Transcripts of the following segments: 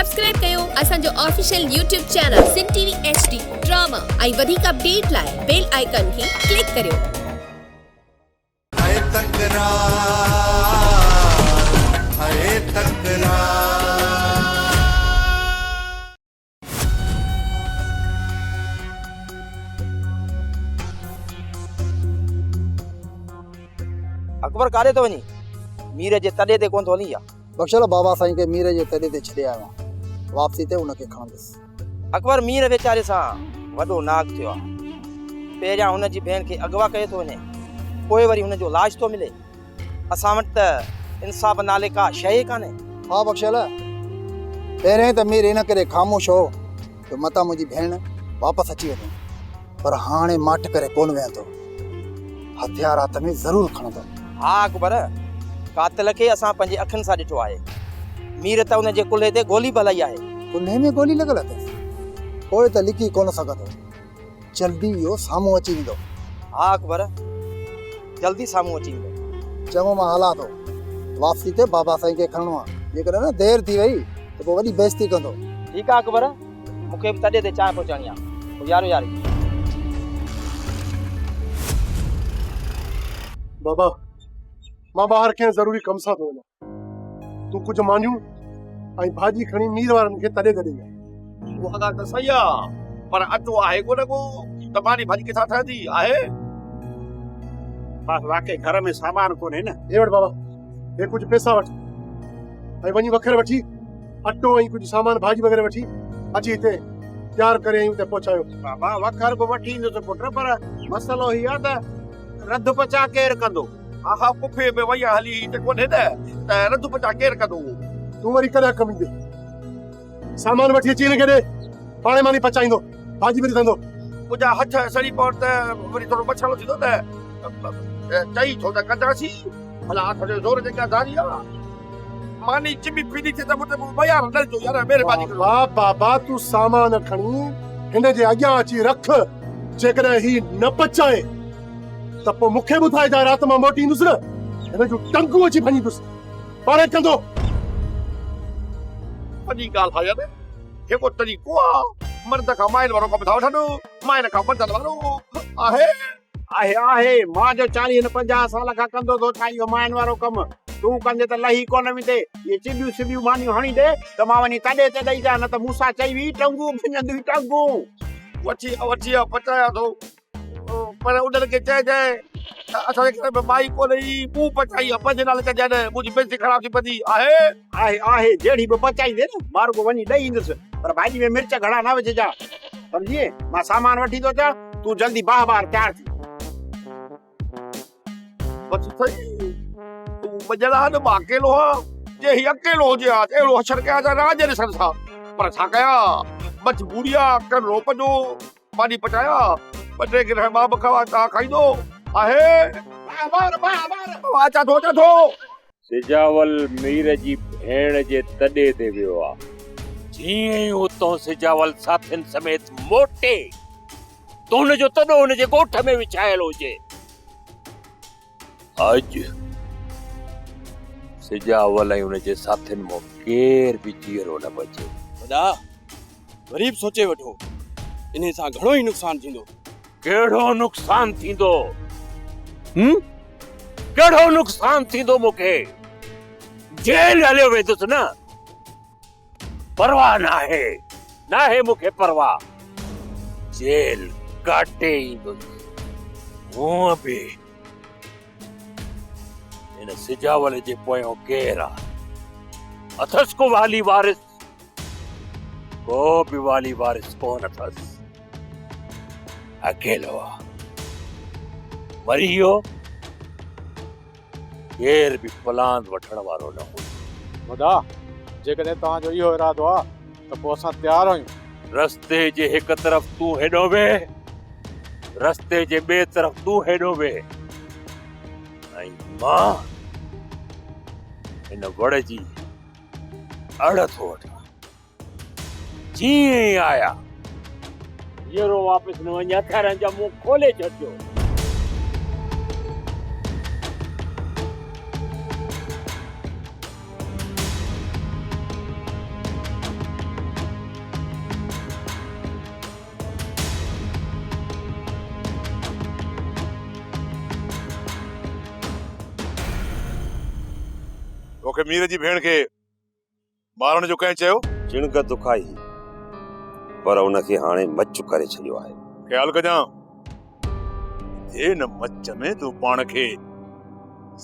Subscribe कयो असांजो official YouTube channel सिन TV HD drama ऐं वधीक अपडेट लाइ बेल आइकन खे क्लिक करियो। अकबर कारे तो वनी मीर जे तडे ते कोन तो हली बख्शल बाबा साईं के मीर जे तडे ते छड़े आया वापसी ते उनके खणंदस। अकबर मीर वेचारे सा वडो नाग थियो आ। पेरिया हुन जी भेण के अगवा कए तो वने पोइ वरी हुन जो लाश तो मिले। असां वट त इंसाफ नाले का शय काने। हां बख्शल पहिरें त मीर इन करे खामोश हो तो मता मुजी भेण वापस अची वने, पर हाणे माठ करे कोन वेंदो, हथियार हाथ में जरूर खणंदो। हाँ अकबर कातिल के असां पंहिंजे अखियुनि सां ॾिठो आहे। मीर त हुन जे कुल्हे ते गोली बलाई आहे। कुल्हे में गोली लॻल अथसि, पोइ त लिकी कोन सघंदो, जल्दी इहो साम्हूं अची वेंदो। हाँ अकबर जल्दी साम्हूं अची वेंदो। चङो मां हलां थो, वापसी ते बाबा साईं खे खणणो आहे, जेकॾहिं न देरि थी वई त पोइ वॾी बेइज़ती कंदो। ठीकु आहे अकबर, मूंखे बि तॾे ते चांहि पहुचाइणी आहे। यारो यार बाबा मां ॿाहिरि कंहिं ज़रूरी कम सां थो वञा, तूं कुझु मानियूं ऐं भाॼी खणी मीर वारनि खे तॾे तॾे उहा ॻाल्हि त सही आहे, पर अटो आहे कोन को त मानी भाॼी किथां ठहंदी आहे। बस वाकई घर में सामान कोन्हे न। हे वटि बाबा, हे कुझु पैसा वठ ऐं वञी वखर वठी अटो ऐं कुझु सामान भाॼी वग़ैरह वठी अची हिते तयारु करे ऐं हुते पहुचायो। बाबा वखर बि वठी ईंदुसि पुट, पर मसलो हीअ आहे त रध पचा केरु कंदो। हा पुफे में वई हली त कोन्हे न, त रध पचा केरु कंदो। तूं वरी कॾहिं कमु ईंदे, सामान वठी अची हिनखे ॾे, पाणे मानी पचाईंदो, भाॼी बि ॾिसंदो। मुंहिंजा हथ सड़ी पवनि त वरी थोरो मछलो थींदो न, चई थो त कंदासीं। भला हथ जो ज़ोर जेका धारी आहे मानी चिमी पीनी थिए त मूंखे बयान न ॾिजो यार, महिरबानी करो। वाह बाबा तूं सामान खणी हिन जे अॻियां अची रख, जेकॾहिं ही न पचाए त पोइ मूंखे ॿुधाए जा, राति मां मोटी ईंदुसि न हिन जूं टंगूं अची भञींदुसि, पाणे कंदो। वॾी ॻाल्हि आहे यार, जेको तरीक़ो आहे मर्द खां माइल वारो कमु था वठनि, माइल खां मर्दनि वारो आहे। आहे आहे मां जो 40-50 साल खां कंदो थो छा इहो माइन वारो कमु। तूं कंदे त लही कोन वेंदे, ये चिबियूं सिबियूं मानियूं हणी ॾे त मां वञी तॾे ते ॾेई जा, न त मूंसां चई हुई टंगूं भञंदियूं टंगूं। वठी पचाया थो, पर उन्हनि खे चइजे असांजे घर में माई कोन्हे, मूं पचाई आहे, पंहिंजे नाले कजाए न, मुंहिंजी बेइज़ती ख़राब थी पवंदी। आहे आहे आहे जहिड़ी बि पचाईंदे न मां रुॻो वञी ॾेई ईंदुसि, पर भाॼी में मिर्च घणा न विझिजा, सम्झी। मां सामान वठी थो अचां, तूं जल्दी बाह तयारु थी। बस सही तूं मजला न मां अकेलो आहियां, जे ही अकेलो हुजे हा अहिड़ो हशर कया त राज ॾिसण सां, पर छा कयां मजबूरी आहे, कर रो पंजो मानी पचाया, ॿ टे गिरह मां बि खावां, तव्हां खाईंदो आहे। अचां थो सिजावल मीर जी भेण जे तॾे ते वियो आहे। जीअं ई उतां सिजावल साथियुनि समेत मोटे तो हुनजो तॾो हुनजे ॻोठ में विछायल हुजे। अॼु सिजावल ऐं हुनजे साथियुनि मां केर बि जीअरो न बचे। वॾा गरीब सोचे वठो, इन सां घणो ई नुक़सान थींदो। कहिड़ो नुक़सान थींदो? कहिड़ो नुक़सान थींदो? मूंखे जेल हलियो वेंदुसि न, परवाह न आहे मूंखे परवाह, जेल काटे ईंदुसि। हूअं बि हिन सिजावल जे पोयों केर आहे? अथसि को वाली वारिस? को बि वाली वारिस कोन अथसि, अकेलो आहे, मरी वियो, केर बि प्लान वठण वारो न हो। वॾा जेकॾहिं तव्हांजो इहो इरादो आहे त पोइ असां तयारु आहियूं। रस्ते जे हिक तरफ़ तूं हेॾो वेह, रस्ते जे ॿिए तरफ़ तूं हेॾो वेह, ऐं मां हिन वड़ जी अड़ थो वठां। जीअं ई आया हीरो वापसि न वञे, हथियारनि जा मुंहुं खोले छॾिजो। तोखे मीर जी भेण खे मारण जो कंहिं चयो? चिणग दुखाई पर उनखे हाणे मच करे छॾियो आहे। ख़्यालु कजां हे न मच में तूं पाण खे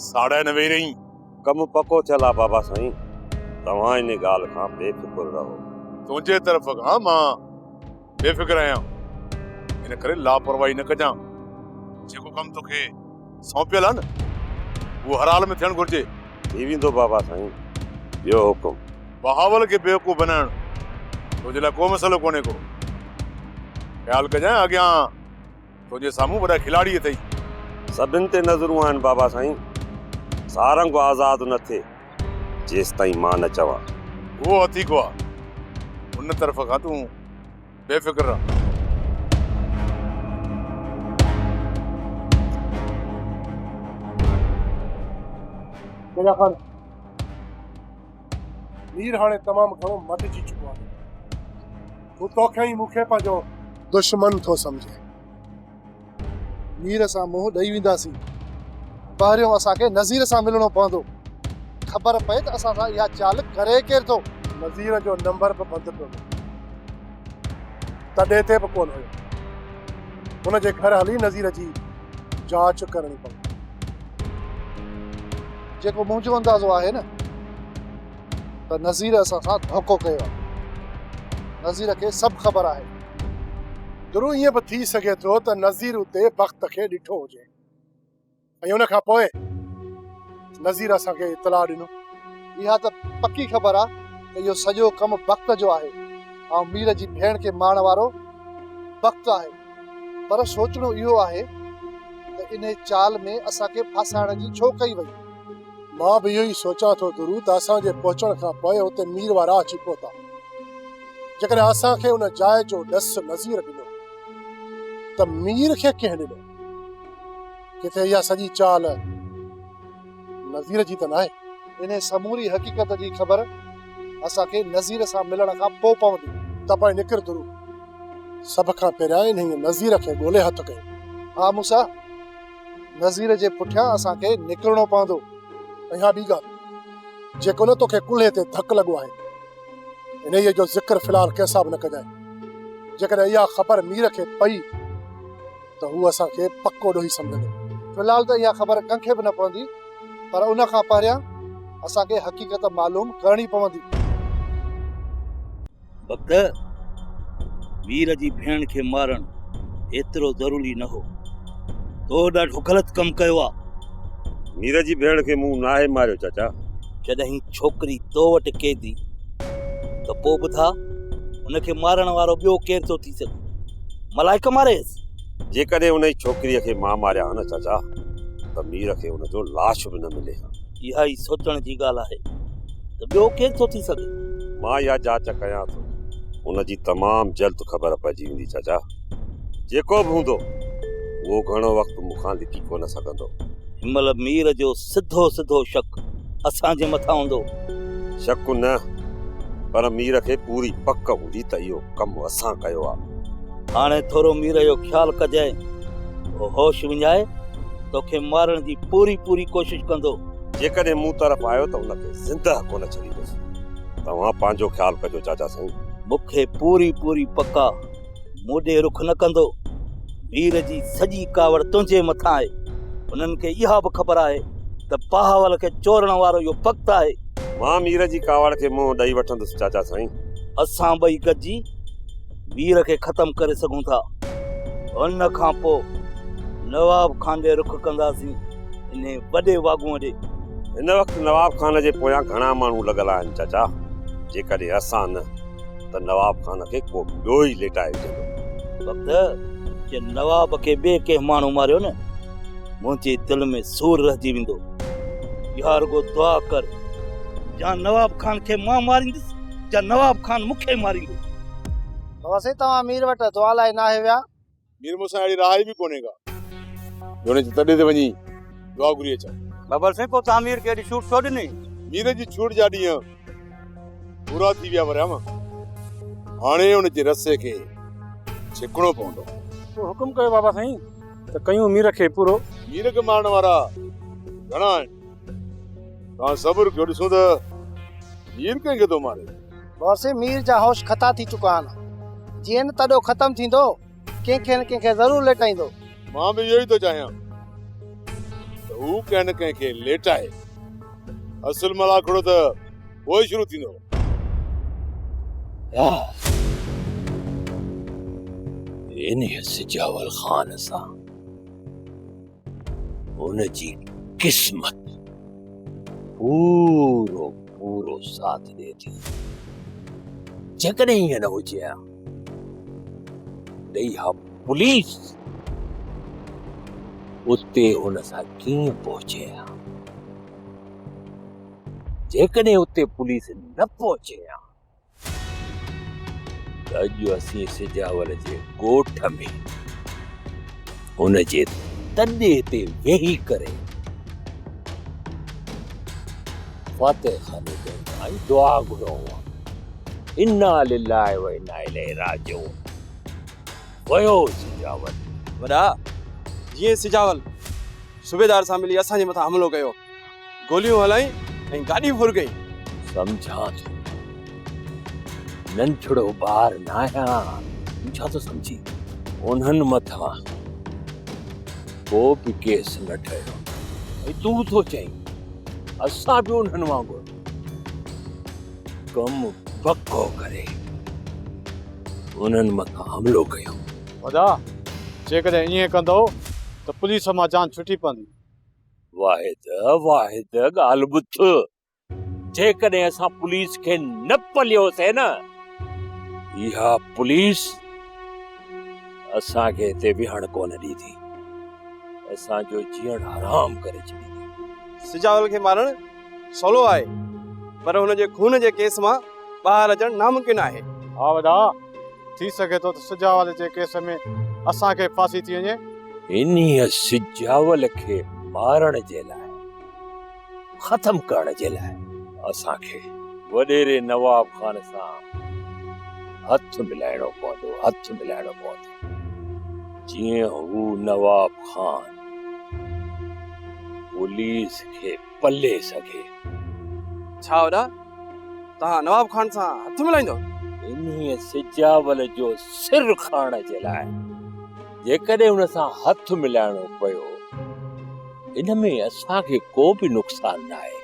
साड़ाए न वेही रही। कमु पको थियल आहे बाबा साईं, तव्हां इन ॻाल्हि खां बेफ़िक्र रहो। तुंहिंजे तरफ़ खां मां बेफ़िक्र आहियां, इन करे लापरवाही न कजां। जेको कमु तोखे सौंपियल आहे न उहो हर हाल में थियणु घुरिजे। थी वेंदो बाबा साईं। ॿियो हुकुम? बहावल खे बेवकूफ़ बनाइण तुंहिंजे लाइ को मसइलो कोन्हे को। ख़्यालु कजांइ अॻियां तुंहिंजे साम्हूं वॾा खिलाड़ी अथई। सभिनि ते नज़रूं आहिनि बाबा साईं। सारंग आज़ादु न थिए जेसि ताईं मां न चवां। उहो हथीको आहे, उन तरफ़ खां तूं बेफ़िक्र रह। मिर्ज़ा खान, मीर हाणे तमामु घणो मटिजी चुको आहे। हू तोखे ई मूंखे पंहिंजो दुश्मन थो सम्झे। मीर सां मुंहुं ॾेई वेंदासीं, पहिरियों असांखे नज़ीर सां मिलणो पवंदो। ख़बर पए त असां सां इहा चाल करे केरु थो। नज़ीर जो नंबर बि बंदि पियो तॾहिं ते बि कोन हुयो। हुनजे घर हली नज़ीर जी जांच करणी पवंदी। जेको मुंहिंजो अंदाज़ो आहे न त नज़ीर असां सां धोखो कयो आहे। नज़ीर खे सभु ख़बर आहे। ज़रूरु ईअं बि थी सघे थो त नज़ीर उते वक़्त खे ॾिठो हुजे ऐं उन खां पोइ नज़ीर असांखे इतला ॾिनो। इहा त पकी ख़बर आहे त इहो सॼो कमु वक़्त जो आहे ऐं मीर जी भेण खे मारण वारो वक़्तु आहे। पर सोचणो इहो आहे त इन चाल में असांखे फासाइण जी छो कई वई। मां बि इहो ई सोचां थो गुरु त असांजे पहुचण खां पोइ उते मीर वारा अची पहुता। जेकॾहिं असांखे उन जाइ जो ॾस नज़ीर ॾिनो त मीर खे कंहिं ॾिनो? किथे इहा सॼी चाल नज़ीर जी त नाहे। इन समूरी हक़ीक़त जी ख़बर असांखे नज़ीर सां मिलण खां पोइ पवंदी। त पोइ निकिर गुरु, सभ खां पहिरियां इन नज़ीर खे ॻोल्हे हथु कयो। हा मूसा, नज़ीर जे पुठियां असांखे निकिरणो पवंदो। ऐं हा ॿी ॻाल्हि, जेको न तोखे कुल्हे ते धकु लॻो आहे, इन जो ज़िक्र फ़िलहाल कंहिंसां बि न कजांइ। जेकॾहिं इहा ख़बर मीर खे पई त हू असांखे पको ॾोही सम्झंदो। फ़िलहाल त इहा ख़बर कंहिंखे बि न पवंदी, पर उन खां पहिरियां असांखे हक़ीक़त मालूम करणी पवंदी। वक़्त मीर जी भेण खे मारण एतिरो ज़रूरी न हो। तो ॾाढो ग़लति कमु कयो आहे। मीर जी भेण खे मूं नाहे मारियो चाचा। जॾहिं छोकिरी तो वटि कैदी त पोइ ॿुधा हुनखे मारण वारो ॿियो केरु थो थी सघे? मलाइक मारेसि? जेकॾहिं उन छोकिरीअ खे मां मारिया हा न चाचा त मीर खे हुनजो लाश बि न मिले हा। इहा ई सोचण जी ॻाल्हि आहे त ॿियो केरु थो थी सघे। मां इहा जांच कयां थो, हुनजी तमामु जल्द ख़बर पइजी वेंदी चाचा। जेको बि हूंदो उहो घणो वक़्तु मूंखां लिकी कोन सघंदो। हिनमहिल मीर जो सिधो सिधो शक असांजे मथां हूंदो। शक न, पर मीर खे पूरी पक हूंदी त इहो कमु असां कयो आहे। हाणे थोरो मीर जो ख़्यालु कजांइ, होश विञाए तोखे मारण जी पूरी कोशिशि कंदो। जेकॾहिं मूं तरफ़ आयो त हुनखे ज़िंदह कोन छॾींदुसि। तव्हां पंहिंजो ख़्यालु कजो चाचा साईं। मूंखे पूरी पका मूंॾे रुख न कंदो। मीर जी सॼी कावड़ तुंहिंजे मथां आहे। उन्हनि खे इहा बि ख़बर आहे त बहावल खे चोरण वारो इहो वक़्तु आहे। मां मीर जी कावड़ खे मुंहुं ॾेई वठंदुसि चाचा साईं। असां ॿई गॾिजी मीर खे ख़तमु करे सघूं था। उन खां पोइ नवाब खान ॾे रुख कंदासीं, इन वॾे वागूअ ॾे। हिन वक़्तु नवाब खान जे पोयां घणा माण्हू लॻल आहिनि चाचा। जेकॾहिं असां न त नवाब खान खे को ॿियो ई लेटाए विझंदो। वक़्तु जे नवाब खे ॿिए कंहिं माण्हू मारियो न, मुंहिंजे दिलि में सूर रहिजी वेंदो। इहा रुॻो दुआ कर, या नवाब खान खे मां मारींदुसि या नवाब खान मूंखे मारींदो। वैसे तव्हां मीर वटि दुआ लाइ न आहे विया? मीर मूंसां अहिड़ी राह बि कोन्हे का जोने तॾहिं ते वञी दुआ घुरी अचां। बाबर साईं, पोइ तव्हां मीर खे एॾी छूट छो ॾिनी? मीर जी छूट जा ॾींहं पूरा थी विया वरियाम। हाणे हुनजे रस्ते खे छिकणो पवंदो। तो हुकुम कयो बाबा साईं त कयूं मीर खे पूरो। मीर खे मारण वारा घणा आहिनि, तव्हां सब्र कयो, ॾिसो त मीर कंहिंखे थो मारे। बॉस मीर जा होश खता थी चुका आहिनि। जीअं न तॾो ख़तम थींदो कंहिंखे न कंहिंखे ज़रूरु लेटाईंदो। मां बि इहो ई थो चाहियां त हू कंहिं न कंहिंखे लेटाए। असुल मलाखड़ो त पोइ शुरू थींदो। इन सिजावल ख़ान सां उनजी किस्मत पूरो पूरो साथ ॾे थी। जेकॾहिं ईअं न हुजे हा ॾेई हा पुलिस उते हुन सां कीअं पहुचे हा। जेकॾहिं उते पुलिस न पहुचे हा त अॼु असीं सिजावल जे ॻोठ में हुनजे तॾे ते वेही करे फातिह खाने ऐं दुआ घुरूं। इन्ना लिल्लाहि व इन्ना इलैहि राजिऊन। वयो सिजावल। वॾा जीअं सिजावल सूबेदार सां मिली असांजे मथां हमिलो कयो, गोलियूं हलाई ऐं गाॾी फुर कई। सम्झां थो नंढड़ो ॿार न आहियां, छा थो सम्झी? उन्हनि मथां को बि केस न ठहियो ऐं तूं थो चईं असां बि उन्हनि वांगुरु कमु पको करे उन्हनि मथां हमिलो कयूं। वॾा जेकॾहिं ईअं कंदो त पुलिस मां जान छुटी पवंदी। वाहिद ॻाल्हि ॿुध, जेकॾहिं असां पुलिस खे न पलियोसीं न, इहा पुलिस असांखे हिते विहण कोन ॾींदी, असांजो जीअण हराम करे छॾींदी। सिजावल खे मारण सवलो आहे, पर हुनजे खून जे केस मां ॿाहिरि अचणु नामुमकिन आहे। हा वॾा, थी सघे थो त सिजावल जे केस में असांखे फांसी थी वञे। इन्हीअ सिजावल खे मारण जे लाइ, ख़तम करण जे लाइ असांखे वॾेरे नवाब खान सां हथ मिलाइणो पवंदो। जीअं हू नवाब खान पुलिस खे पले सघे। छा वॾा, तव्हां नवाब खान सां हथ मिलाईंदो? इन्हीअ सिजावल जो सिर खणण जे लाइ जेकॾहिं हुन सां हथ मिलाइणो पियो, इन में असांखे को बि नुक़सान न आहे,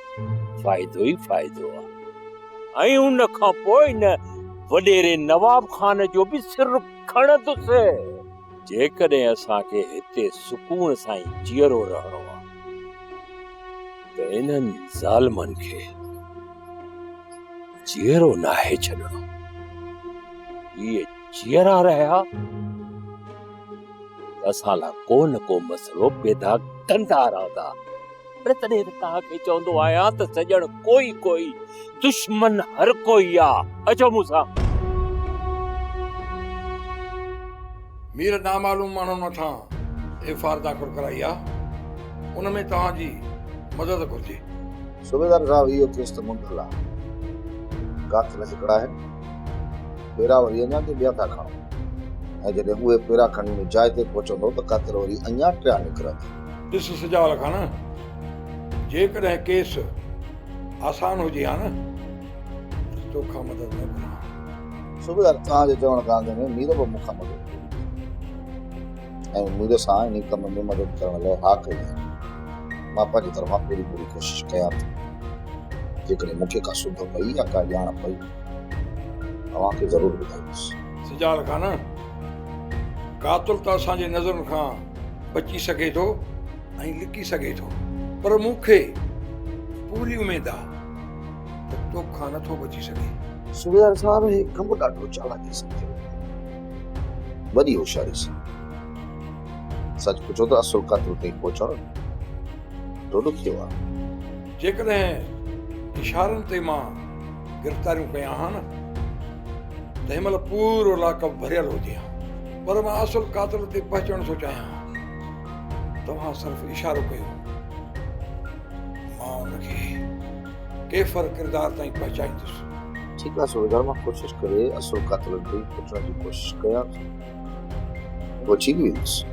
फ़ाइदो ई फ़ाइदो आहे। ऐं उन खां पोइ न वॾेरे नवाब खान जो बि सिर खणंदुसि। जेकॾहिं असांखे हिते सुकून सां ई जीअरो रहणो आहे त इन्हनि ज़ालिमनि खे जीअरो नाहे छॾणो। इहे जीअरा रहिया असां लाइ को न को मसइलो पैदा कंदा रहंदा। पर तॾहिं त तव्हांखे चवंदो आहियां त सॼण कोई दुश्मन हर कोई आहे। अचो मूंसां। मीर नामालूम माण्हुनि मथां एफआईआर दाख़िल कराई आहे, उन में तव्हांजी मदद घुर्जे। सूबेदार साहब इहो केस त मुंडल आहे, कातिल हिकिड़ा आहिनि, पहिरां वरी अञा ते ॿिया था खणो, ऐं जॾहिं उहे पहिरां खणी जाइ ते पहुचंदो त कातिल वरी अञा टिया निकिरंदा। ॾिस सिजावल खान, जेकॾहिं केस आसान हुजे हा न त तोखां मदद न घुरां। सूबेदार तव्हांजे चवण कांदे में मीर बि मूंखां मदद कई ऐं मीर सां इन कम में मदद करण लाइ हा कई। मां पंहिंजी तरफ़ां पूरी कोशिश कयां थो। जेकॾहिं मूंखे का सुध पई या का ॼाण पई तव्हांखे ज़रूरु ॿुधाईंदुसि। सिजावल खान, कातिल त असांजे नज़रुनि खां बची सघे थो ऐं लिकी सघे थो, पर मूंखे पूरी उमेद आहे त तोखां नथो बची सघे। सूबेदार साहब हे कमु ॾाढो चालाकी सां थियो, वॾी होशियारी सां। सच पुछो त असुल कातिल ताईं पहुचणु ॾाढो थियो आहे। जेकॾहिं इशारनि ते मां गिरफ़्तारियूं कया हा न त हिनमहिल पूरो इलाइक़ो भरियल हुजे हा, पर मां असुल कातिल ते पहुचण थो चाहियां। तव्हां सिर्फ़ु इशारो कयो, मां उनखे केफ़र किरदार ताईं पहुचाईंदुसि। ठीकु आहे सूबेदार, मां कोशिशि करे असुल कातिल ताईं पहुचण जी कोशिश कयां थो, पहुची बि वेंदुसि।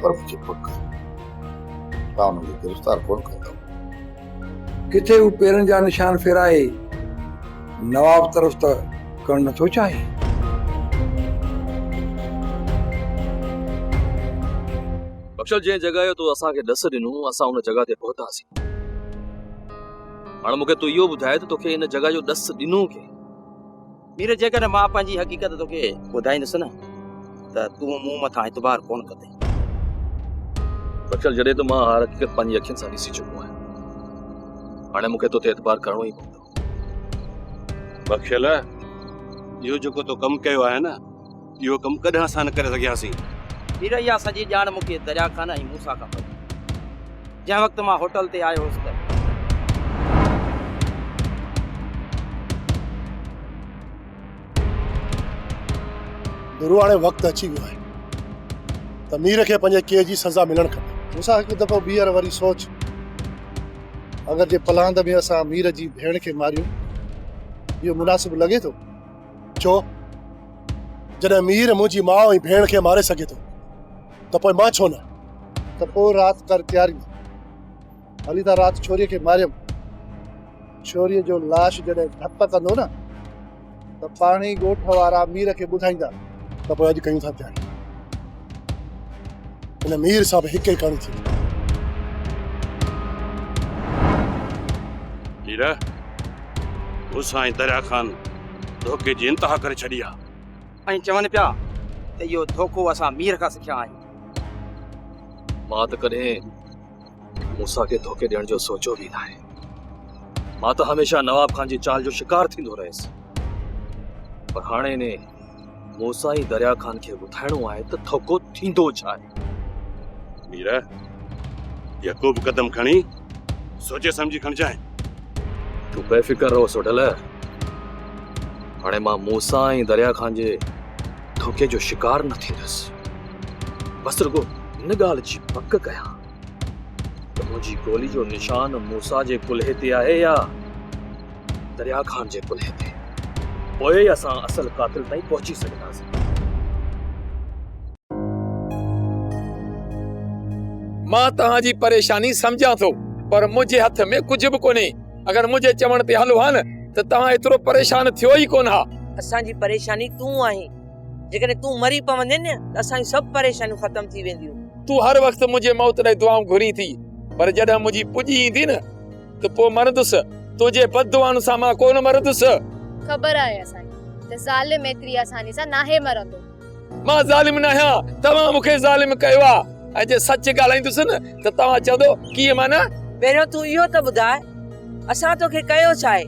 पर मूंखे पक तव्हां हुनखे गिरफ़्तार कोन कंदव। किथे हू पेरनि जा निशान फेराए नवाब तरफ़ त करणु नथो चाहे। बख्शल जंहिं जॻह जो तूं असांखे ॾस ॾिनो असां उन जॻह ते पहुतासीं। हाणे मूंखे तूं इहो ॿुधाए त तोखे इन जॻह जो ॾस ॾिनो के? मीर जेकॾहिं मां पंहिंजी हक़ीक़त तोखे ॿुधाईंदुसि न त तूं मूं मथां एतबार कोन कंदे। बख्शल जॾहिं त मां हर हक़ीक़त पंहिंजी अखियुनि सां ॾिसी चुको आहियां, हाणे मूंखे तोते एतबार करणो ई पवंदो। बख्शल इहो जेको तो कमु कयो आहे न, इहो कमु कॾहिं असां न करे सघियासीं। मीर इहा सॼी ॼाण मूंखे दरिया खान ऐं मूसा खां पई। जंहिं वक़्तु मां होटल ते आयो हुउसि त गुरु हाणे वक़्तु अची वियो आहे त मीर खे पंहिंजे केस जी सज़ा मिलणु खपे। मूंसां हिकु दफ़ो ॿीहर वरी सोच, अगरि जे पलांद में असां मीर जी भेण खे मारियूं इहो मुनासिबु लॻे थो? छो जॾहिं मीर मुंहिंजी माउ ऐं भेण खे मारे सघे थो त पोइ मां छो न? त पोइ राति कर तयारी हली था। राति छोरीअ खे मारियमि, छोरीअ जो लाश जॾहिं ढप कंदो न त पाणी ॻोठ वारा मीर खे ॿुधाईंदा त पोइ अॼु कयूं था तयारी। हिन मीर सां बि हिक ई करणी थी। मीर मूंसां ऐं दरिया ख़ान धोखे जी इंतिहा करे छॾी आहे ऐं चवनि पिया त इहो धोखो असां मीर खां सिखिया आहियूं। मां त कॾहिं मूसा खे धोखे ॾियण जो सोचियो बि न आहे। मां त हमेशह नवाब खान जी चाल जो शिकार थींदो रहियुसि, पर हाणे ने मूसा ई दरिया खान खे ॿुधाइणो आहे त धोखो थींदो छा आहे। मीर इहा को बि क़दम खणी सोचे सम्झी खणजांइ। तूं बेफ़िक्र रहो सोढल, हाणे मां मूसा ऐं दरिया खान जे धोखे जो शिकार न थींदुसि। बसि रुगो इन ॻाल्हि जी पक कयां त मुंहिंजी गोली जो निशान मूसा जे कुल्हे ते आहे या दरिया खान जे कुल्हे ते। पोइ असां असल कातिल ताईं पहुची सघंदासीं। मां तव्हांजी परेशानी सम्झां थो, पर मुंहिंजे हथ में कुझु बि कोन्हे। अगरि मुंहिंजे चवण ते हलो हा न त तव्हां एतिरो परेशान थियो ई कोन हा। असांजी परेशानी तूं आहीं। जेकॾहिं तूं मरी पवंदे न त असांजी सभु परेशानियूं ख़तम थी वेंदियूं। तूं हर वक़्तु मुंहिंजे मौत लाइ दुआऊं घुरी थी, पर जॾहिं मुंहिंजी पुॼी ईंदी न त पोइ मरंदुसि। तुंहिंजे बददुआनि सां मां कोन मरंदुसि। ख़बर आहे असांखे त ज़ालिम एतिरी आसानी सां नाहे मरंदो। मां ज़ालिम न आहियां, तव्हां मूंखे ज़ालिम कयो आहे। ऐं जे सच ॻाल्हाईंदुसि न त तव्हां चवंदो कीअं माना? पहिरियों तूं इहो त ॿुधाए असां तोखे कयो छा आहे?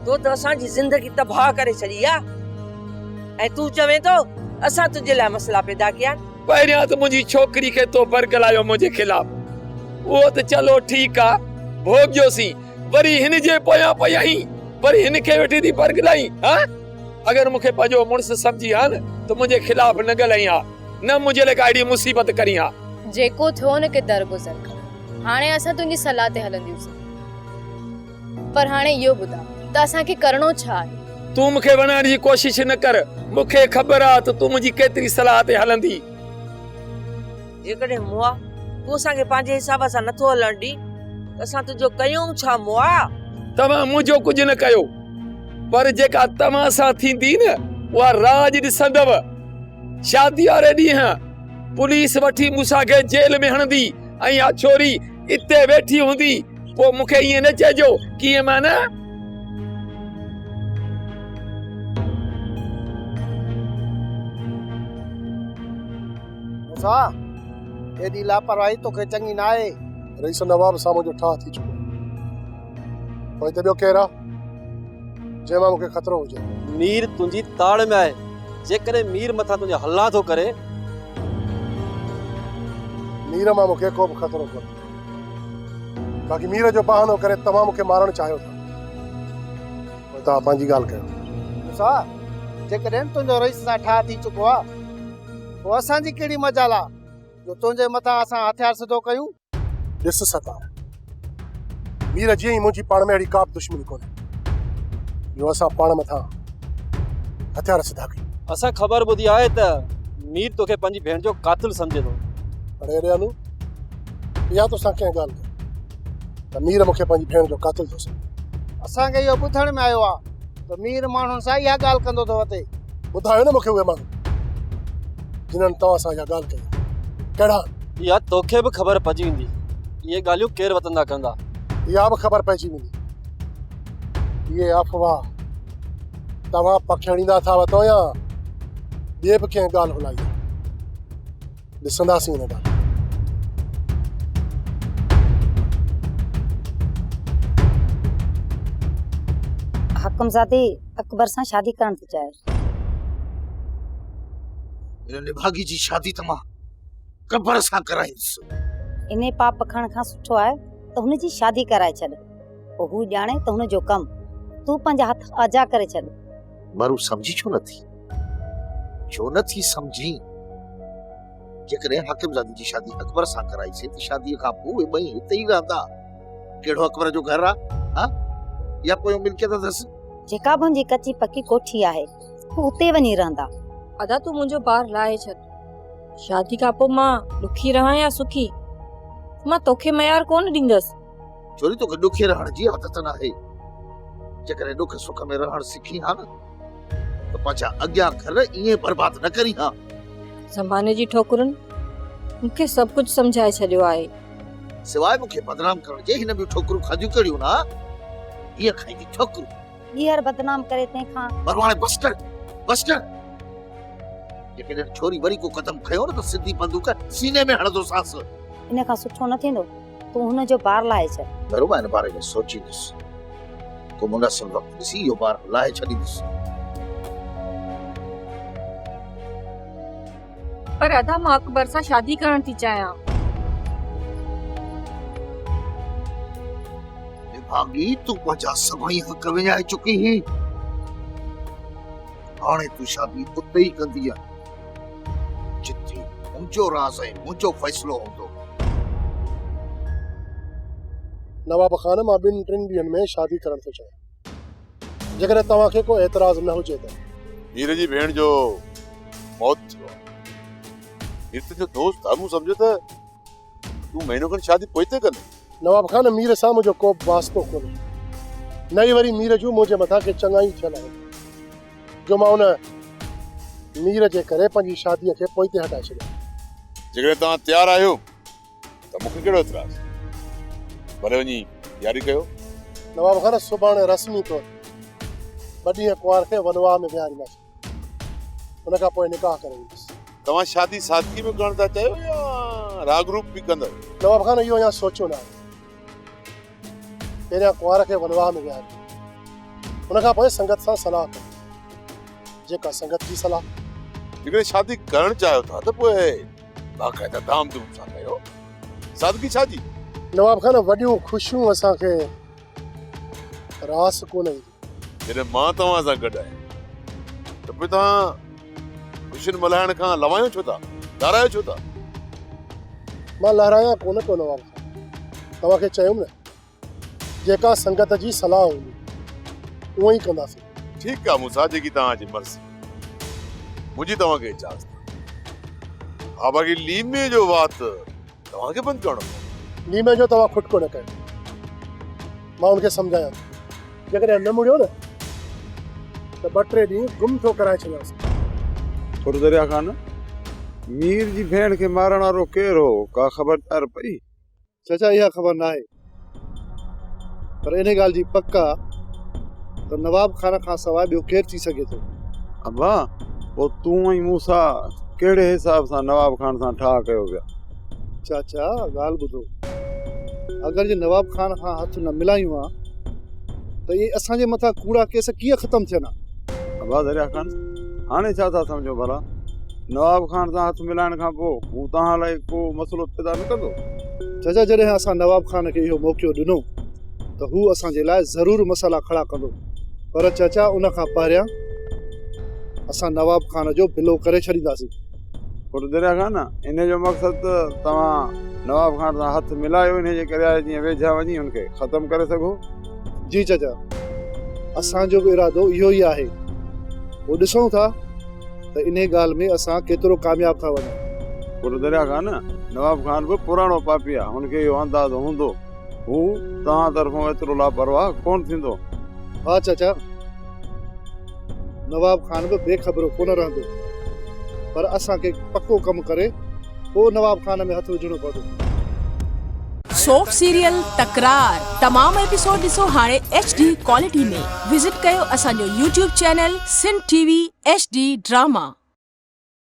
तो त असांजी ज़िंदगी तबाह करे छॾी आहे ऐं तूं चवें थो असां तुंहिंजे लाइ मसला पैदा कया। पहिरियां त मुंहिंजी छोकिरी खे तो बरगलायो मुंहिंजे ख़िलाफ़। उहो त चलो ठीकु आहे, भोॻियोसीं। वरी हिन जे पोयां पयाहीं, वरी हिन खे वेठी थी बरगलाई। हा, अगरि मूंखे पंहिंजो मुड़ुसु सम्झी हा न त मुंहिंजे ख़िलाफ़ न ॻाल्हाई हा, न मुंहिंजे लाइ काई मुसीबत करी हा। जेको थियो न के दरगुज़र, हाणे असां तुंहिंजी सलाह ते हलंदियूंसीं। पर हाणे इहो ॿुधा त असांखे करणो छा आहे? तूं मूंखे वणाइण जी कोशिश न कर। मूंखे ख़बर आहे त तूं मुंहिंजी केतिरी सलाह ते हलंदी। जेकॾहिं मुआ तूं असांखे पंहिंजे हिसाब सां नथो हलण ॾी त असां तुंहिंजो कयूं छा? मुआ तव्हां मुंहिंजो कुझु न कयो, पर जेका तव्हां सां थींदी न उहा राज ॾिसंदव। शादी वारे ॾींहुं पुलिस वठी मूंसा खे जेल में हणंदी ऐं इहा छोरी इते वेठी हूंदी। पोइ मूंखे ईअं न चइजो कीअं माना। मूसा एॾी लापरवाही तोखे चङी न आहे। रईस नवाब साम्हूं जो ठाह थी चुको। पोइ हिते ॿियो केरु आहे जंहिंमां मूंखे ख़तरो हुजे? मीर तुंहिंजी ताड़ में आहे। जेकॾहिं मीर मथां तुंहिंजा हल्ला थो करे, मीर मां मूंखे को बि ख़तरो कोन्हे। बाक़ी मीर जो बहानो करे तव्हां मूंखे मारणु चाहियो था। पोइ तव्हां पंहिंजी ॻाल्हि कयो। मूसा जेकॾहिं तुंहिंजो रईस सां ठाह थी चुको आहे पोइ असांजी कहिड़ी मजाल आहे जो तुंहिंजे मथां असां हथियार सिधो कयूं? ॾिस सतार, मीर जीअं ई मुंहिंजी पाण में अहिड़ी का बि दुश्मनी कोन्हे जो असां पाण मथां हथियार सिधा कयूं। असां ख़बर ॿुधी आहे त मीर तोखे पंहिंजी भेण जो कातिल सम्झे थो। अड़े अनु इहा तोसां कंहिं ॻाल्हि त मीर मूंखे पंहिंजी भेण जो क़ातिल थो सॾे। असांखे इहो ॿुधण में आयो आहे त मीर माण्हुनि सां इहा ॻाल्हि कंदो थो वठे। ॿुधायो न मूंखे उहे माण्हू जिन्हनि तव्हां सां इहा ॻाल्हि कई, कहिड़ा? इहा तोखे बि ख़बर पइजी वेंदी, इहे ॻाल्हियूं केरु वतंदा कंदा। इहा बि ख़बर पइजी वेंदी। इहे अफ़वाह तव्हां पखिड़ींदा था वठो या ॿिए बि कंहिं ॻाल्हि हुलाई? ॾिसंदासीं हिन ॻाल्हि। हकमज़ादे अकबर सां शादी करण थी चाहे। निभागी जी शादी त मां कबर सां कराईंदुसि। इन पाप खण खां सुठो आहे त हुनजी शादी कराए छॾ, पोइ हू ॼाणे त हुनजो कमु तूं पंहिंजा हथ आजा करे छॾ। मारू समझी छो नथी समझी? जेकॾहिं हकीमज़ादी जी शादी अकबर सां कराईसीं त शादीअ खां पोइ उहे ॿई हिते ई रहंदा। कहिड़ो अकबर जो घर आहे या कोई मिल्कियत अथसि? जेका बि हुनजी कची पकी कोठी आहे हू उते वञी रहंदा। अदा तूं मुंहिंजो ॿार लाहे छॾ। शादी खां पोइ मां ॾुखी रहां या सुखी, मां तोखे मयार कोन ॾींदसि। छोरी तोखे ॾुखी रहण जी आदत न आहे। जेकॾहिं ॾुख सुख में रहण सिखी हा न त पंहिंजा अॻियां घर ईअं बर्बाद न करी हा। ज़माने जी ठोकरुनि मूंखे सभु कुझु सम्झाए छॾियो आहे। सिवाइ मूंखे बदनाम करण जे हिन ॿियूं ठोकरूं खाधियूं कहिड़ियूं न? हीअ खाईंदी ठोकरूं। ॿीहर बदनाम करे तंहिंखां मरवाणे बस्टर जेकॾहिं छोरी वरी को कदम खयो न त सिधी बंदूक सीने में हणंदो सांस। इन खां सुठो न थींदो तूं हुनजो ॿार लाहे छॾ। बरोबर इन बारे में सोचींदुसि, को मुनासिब वक़्तु ॾिसी इहो ॿार लाहे छॾींदुसि। पर अदा मां अकबर सां शादी करण थी चाहियां। भागी तूं पंहिंजा सभई हक़ विञाए चुकी ही। हाणे तूं शादी उते ई कंदी आहे जिथे मुंहिंजो राज़ ऐं मुंहिंजो फ़ैसिलो हूंदो। नवाब खान, मां 2-3 ॾींहंनि में शादी करण थो चाहियां। जेकॾहिं तव्हांखे को एतिराज़ न हुजे त। मीर जी भेण जो मौत थियो आहे। मीर तुंहिंजो दोस्त आहे, मूं सम्झो त तूं महीनो खनि शादी पोइ ते कंदे। नवाब खान, मीर सां मुंहिंजो को वास्तो कोन्हे। नई वरी मीर जूं मुंहिंजे मथां के चङाई थियल आहे जो मां उन मीर जे करे पंहिंजी शादीअ खे पोइ ते हटाए छॾियो। जेकॾहिं तव्हां तयारु आहियो त मूंखे कहिड़ो एतिराज़? भले वञी तयारी कयो। नवाब खान, सुभाणे रस्मी तौर 2 ॾींहं कुंवार खे वनवाह में विहारींदासीं। उन खां पोइ निकाह करे ईंदुसि। तव्हां शादी सादगी में करण था चाहियो या राग रूप बि कंदव? नवाब खान, इहो अञा सोचियो न आहे। पहिरियां कुंवार खे वनवाह में विहारींदा, उन खां पोइ संगत सां सलाह कयो। जेका संगत जी सलाह। जेकॾहिं शादी करण चाहियो था त पोइ बाक़ाइदा धाम धूम सां कयो। सादगी छा जी? नवाब खान, वॾियूं ख़ुशियूं असांखे रास कोन ईंदी। जॾहिं मां तव्हां सां गॾु आहियां त पोइ तव्हां ख़ुशियुनि मल्हाइण खां लवायो छो था, लारायो छो था? मां लहरायां कोन पियो नवाब खान। तव्हांखे चयुमि न, जेका संगत जी सलाह हूंदी उहो ई कंदासीं। ठीकु आहे मूंसां, जेकी तव्हांजी मर्ज़ी। मुंहिंजी तव्हांखे इजाज़त। हा, बाक़ी लीमे जो वात तव्हांखे बंदि करणो पवंदो। लीमे जो तव्हां खुटको न कयो। मां उनखे सम्झायां। जेकॾहिं न मुड़ियो न त 2-3 ॾींहं गुम थो कराए छॾियासीं। थोरो दरिया खान, मीर जी भेण खे मारण वारो केरु हो, का ख़बरदार पई? चाचा, इहा ख़बर न आहे, पर इन ॻाल्हि जी पक आहे त नवाब खान खां सवाइ ॿियो केरु थी सघे थो। अब्बा, पोइ तूं ऐं मूंसां कहिड़े हिसाब सां नवाब खान सां ठाह कयो विया? चाचा, ॻाल्हि ॿुधो। अगरि जे नवाब खान खां हथ न मिलायूं हा त इहे असांजे मथां कूड़ा केस कीअं ख़तमु थियनि? अब्बा दरिया खान, हाणे छा था सम्झो भला? नवाब खान सां हथ मिलाइण खां पोइ हू तव्हां लाइ को मसइलो पैदा न कंदो? चाचा, जॾहिं असां नवाब खान खे इहो मौक़ो ॾिनो त हू असांजे लाइ ज़रूरु मसइला खड़ा कंदो। पर चाचा, उन खां पहिरियां असां नवाब खान जो बिलो करे छॾींदासीं। पर दरिया खान, इन जो मक़सदु त तव्हां नवाब खान सां हथ मिलायो इन जे करे आहे जीअं वेझा वञी हुनखे ख़तमु करे सघो? जी चाचा, असांजो बि इरादो इहो ई आहे। पोइ ॾिसूं था त इन ॻाल्हि में असां केतिरो कामयाब था वञूं। पर दरिया खान, नवाब खान बि पुराणो पापी आहे, हुनखे इहो अंदाज़ो हूंदो हू तव्हां तरफ़ां एतिरो लापरवाह कोन थींदो। हा चाचा, नवाब खान बि बेख़बरो कोन रहंदो, पर असांखे पको कमु करे पोइ नवाब खान में हथ विझणो पवंदो। सोप सीरियल तकरार तमाम एपिसोड ॾिसो हाणे HD क्वालिटी में। विजिट कयो असांजो YouTube channel Sindh TV HD drama.